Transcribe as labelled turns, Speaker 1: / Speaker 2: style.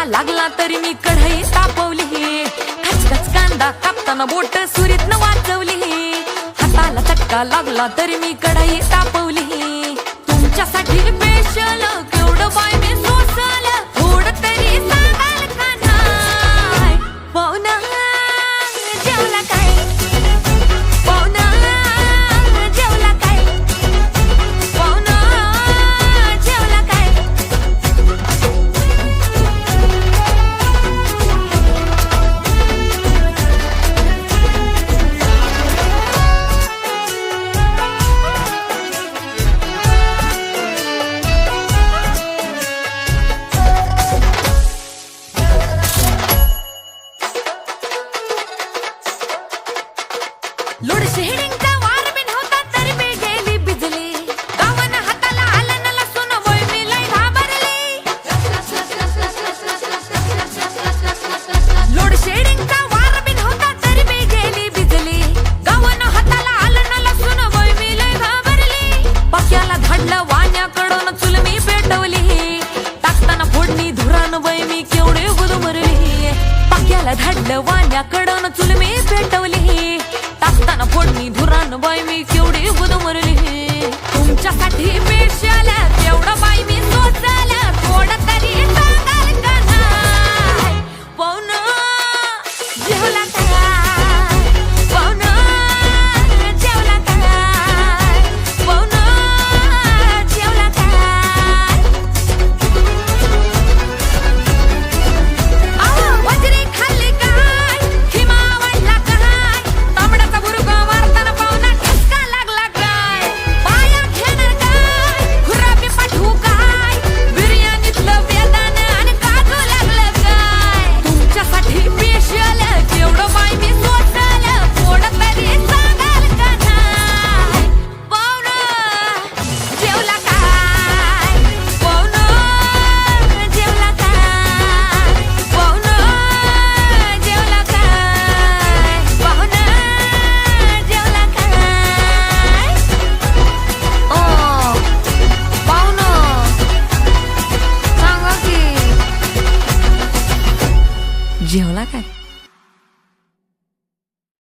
Speaker 1: लागला तरी मी कढई तापवली, खचखच कांदा कापताना बोट सुरीत न वाचवली, हाताला चटका लागला तरी मी कढई तापवली. तुमच्यासाठी स्पेशल केवढं बाय मी सोसल, थोडं तरी सांगाल का नाही? पाहुणा जेवला काय? पाहुणा जेवला काय? पाहुणा जेवला काय? लोडशेडिंगचा वार बिन होता तरी मी गेली बिजली, गावानं हाताला आलं न लसून वय मी लय घाबरली. लोडशेडिंगचा वार बिन होता तरी मी गेली बिजली, गावानं हाताला आलं न लसून वय मी लय घाबरली. पाक्याला धाडलं वाण्याकडून चूल मी पेटवली, टाकताना फोडणी धुरान वय मी केवढे गुदमरली. पाक्याला धाडलं वाण्याकडून चूल मी पेटवली, टाकताना फोडणी धुरान बाई मी केवढी गुदमरली. तुमच्यासाठी स्पेशल केवढं बाई मी सोचल, थोडं तरी सांगाल का नाही? पाहुणा जेवला काय? पाहुणा जेवला काय? पाहुणा जेवला काय? वजरी खाल्ली काय? हिमा वाढला काय? तांबड्याचा बुरगा मारताना पाहुणा ठसका लागला काय? पाया घेणार काय? खुरापी पाठवू काय? बिर्याणीतलं बेदान आणि काजू लागलं काय? तुमच्यासाठी स्पेशल केवढं बाई मी सोचल, थोडं तरी सांगाल का नाही? पाहुणा जेवला काय? पाहुणा जेवला काय? पाहुणा जेवला काय? पाहुणा जेवला काय? ओ पाहुणा सांगा की जेवला काय?